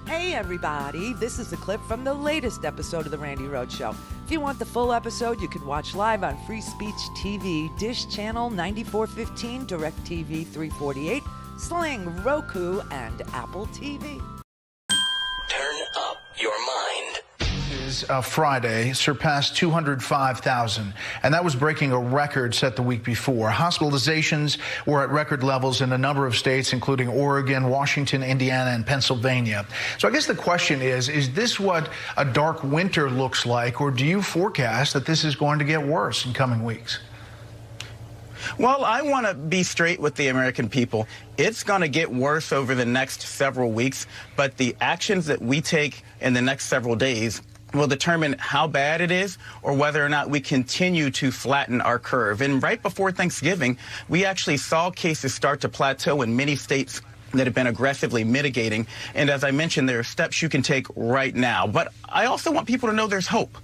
Hey everybody, this is a clip from the latest episode of the Randi Rhodes Show. If you want the full episode, you can watch live on Free Speech TV, Dish Channel 9415, DirectTV 348, Sling, Roku, and AppleTV. Turn up your mind. Friday surpassed 205,000, and that was breaking a record set the week before. Hospitalizations were at record levels in a number of states, including Oregon, Washington, Indiana, and Pennsylvania. So I guess the question is this what a dark winter looks like, or do you forecast that this is going to get worse in coming weeks? Well, I want to be straight with the American people. It's going to get worse over the next several weeks, but the actions that we take in the next several days will determine how bad it is or whether or not we continue to flatten our curve. And right before Thanksgiving, we actually saw cases start to plateau in many states that have been aggressively mitigating. And as I mentioned, there are steps you can take right now. But I also want people to know there's hope.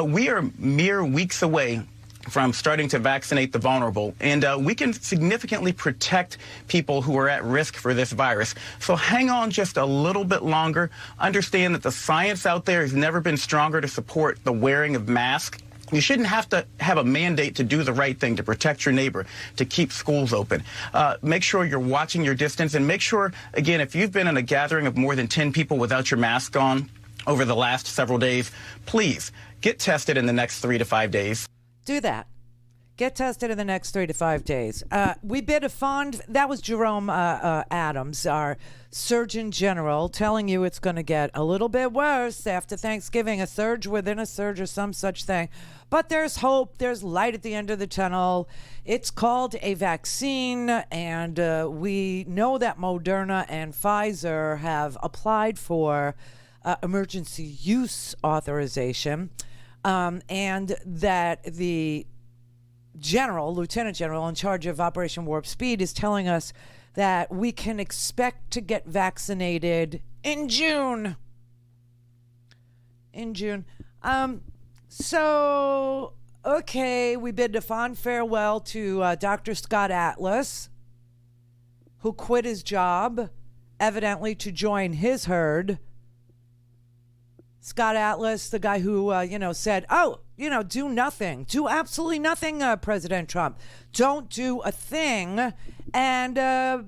We are mere weeks away from starting to vaccinate the vulnerable, and we can significantly protect people who are at risk for this virus. So hang on just a little bit longer. Understand that the science out there has never been stronger to support the wearing of masks. You shouldn't have to have a mandate to do the right thing, to protect your neighbor, to keep schools open. Make sure you're watching your distance, and make sure, again, if you've been in a gathering of more than 10 people without your mask on over the last several days, please get tested in the next 3 to 5 days. Do that. Get tested in the next 3 to 5 days. We bid a fund. That was Jerome Adams, our Surgeon General, telling you it's going to get a little bit worse after Thanksgiving, a surge within a surge or some such thing. But there's hope. There's light at the end of the tunnel. It's called a vaccine, and we know that Moderna and Pfizer have applied for emergency use authorization, and that the Lieutenant General in charge of Operation Warp Speed is telling us that we can expect to get vaccinated in June. So, okay, we bid a fond farewell to Dr. Scott Atlas, who quit his job, evidently to join his herd. Scott Atlas, the guy who, said, do nothing. Do absolutely nothing, President Trump. Don't do a thing. And,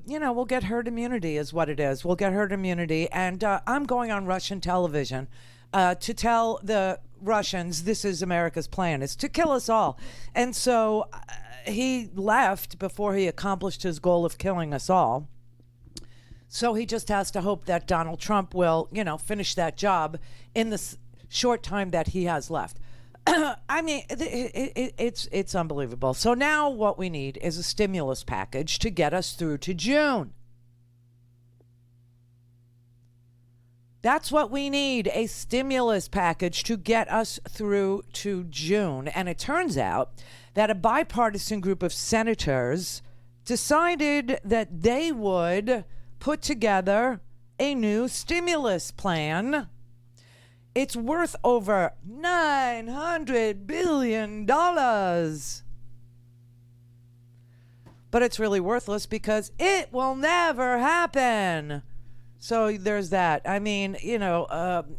we'll get herd immunity is what it is. We'll get herd immunity. And I'm going on Russian television to tell the Russians this is America's plan, is to kill us all. And so he left before he accomplished his goal of killing us all. So he just has to hope that Donald Trump will, finish that job in the short time that he has left. I mean, it's unbelievable. So now what we need is a stimulus package to get us through to June. That's what we need, a stimulus package to get us through to June. And it turns out that a bipartisan group of senators decided that they would put together a new stimulus plan. It's worth over $900 billion. But it's really worthless because it will never happen. So there's that. I mean,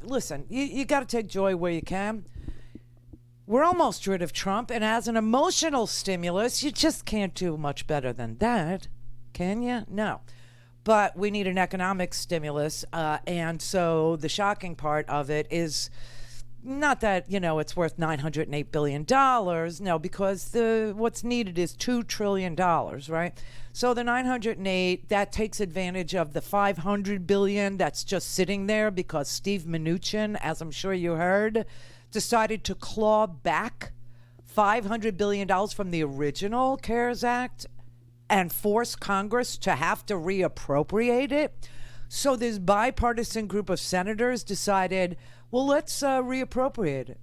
listen, you got to take joy where you can. We're almost rid of Trump, and as an emotional stimulus, you just can't do much better than that, can you? No. But we need an economic stimulus, and so the shocking part of it is not that, it's worth $908 billion. No, because what's needed is $2 trillion, right? So the 908, that takes advantage of the $500 billion that's just sitting there because Steve Mnuchin, as I'm sure you heard, decided to claw back $500 billion from the original CARES Act and force Congress to have to reappropriate it. So this bipartisan group of senators decided, well, let's reappropriate it.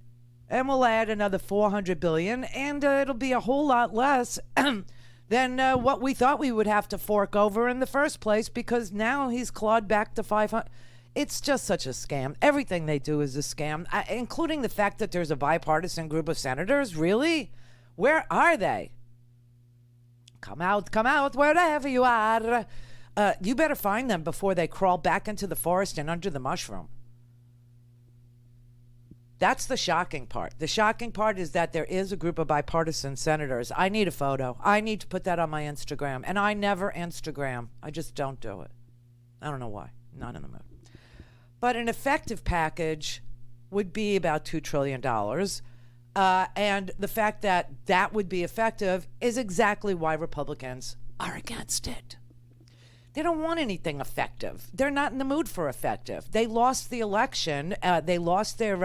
And we'll add another $400 billion, and it'll be a whole lot less than what we thought we would have to fork over in the first place, because now he's clawed back to 500. It's just such a scam. Everything they do is a scam, including the fact that there's a bipartisan group of senators. Really? Where are they? Come out, wherever you are. you better find them before they crawl back into the forest and under the mushroom. That's the shocking part. The shocking part is that there is a group of bipartisan senators. I need a photo. I need to put that on my Instagram. And I never Instagram. I just don't do it. I don't know why. Not in the mood. But an effective package would be about $2 trillion. And the fact that that would be effective is exactly why Republicans are against it. They don't want anything effective. They're not in the mood for effective. They lost the election. They lost their,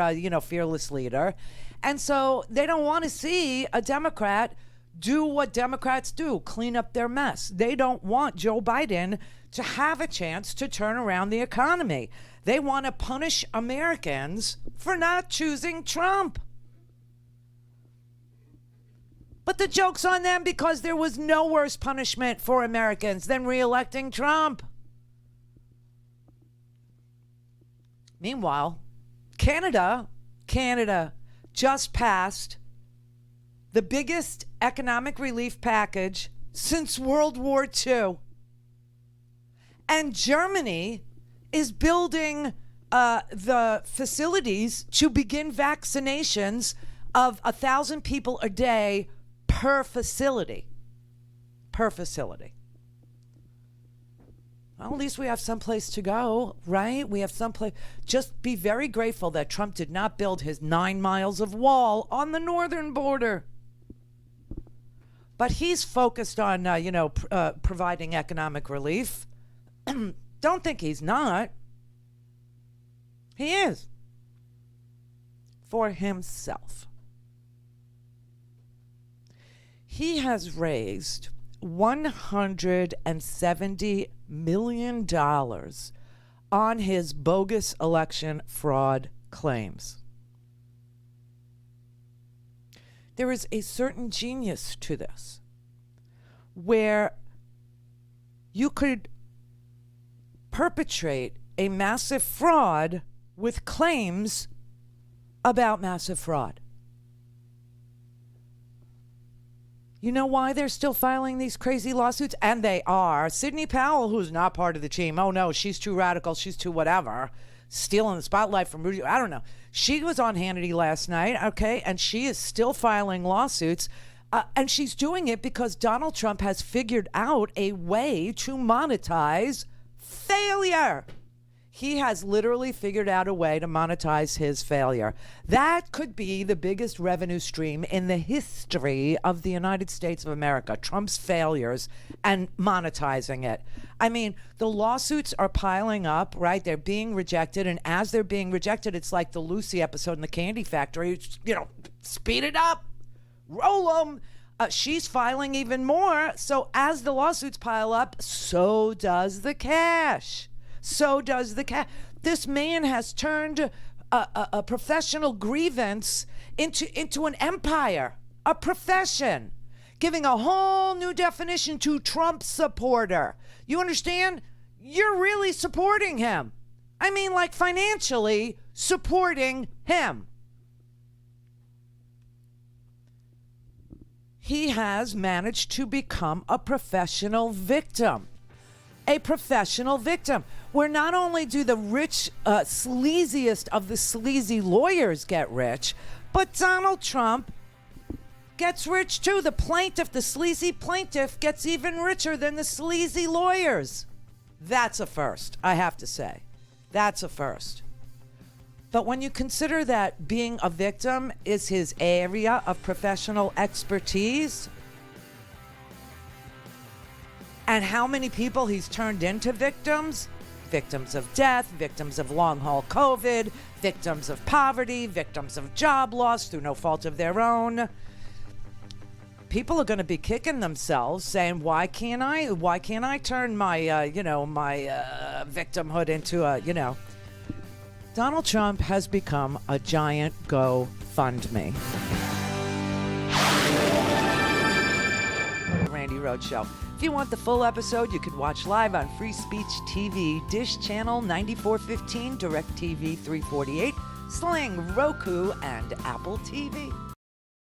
fearless leader. And so they don't want to see a Democrat do what Democrats do, clean up their mess. They don't want Joe Biden to have a chance to turn around the economy. They want to punish Americans for not choosing Trump. But the joke's on them because there was no worse punishment for Americans than re-electing Trump. Meanwhile, Canada just passed the biggest economic relief package since World War II. And Germany is building the facilities to begin vaccinations of 1,000 people a day per facility. Well, at least we have someplace to go, right? We have someplace. Just be very grateful that Trump did not build his 9 miles of wall on the northern border. But he's focused on, providing economic relief. Don't think he's not. He is. For himself. He has raised $170 million on his bogus election fraud claims. There is a certain genius to this, where you could perpetrate a massive fraud with claims about massive fraud. You know why they're still filing these crazy lawsuits? And they are. Sidney Powell, who's not part of the team, oh no, she's too radical, she's too whatever, stealing the spotlight from Rudy, I don't know. She was on Hannity last night, okay, and she is still filing lawsuits, and she's doing it because Donald Trump has figured out a way to monetize failure. He has literally figured out a way to monetize his failure. That could be the biggest revenue stream in the history of the United States of America, Trump's failures and monetizing it. I mean, the lawsuits are piling up, right? They're being rejected. And as they're being rejected, it's like the Lucy episode in the Candy Factory. Speed it up, roll them. She's filing even more. So as the lawsuits pile up, so does the cash. So does the cat. This man has turned a professional grievance into an empire, a profession, giving a whole new definition to Trump supporter. You understand? You're really supporting him. I mean, like financially supporting him. He has managed to become a professional victim. A professional victim, where not only do the rich, sleaziest of the sleazy lawyers get rich, but Donald Trump gets rich too. The plaintiff, the sleazy plaintiff, gets even richer than the sleazy lawyers. That's a first, I have to say. That's a first. But when you consider that being a victim is his area of professional expertise, and how many people he's turned into victims? Victims of death, victims of long-haul COVID, victims of poverty, victims of job loss through no fault of their own. People are going to be kicking themselves, saying, "Why can't I turn my, victimhood into a, Donald Trump has become a giant GoFundMe. Randi Rhodes Show. If you want the full episode, you can watch live on Free Speech TV, Dish Channel 9415, DirectTV 348, Sling, Roku, and Apple TV.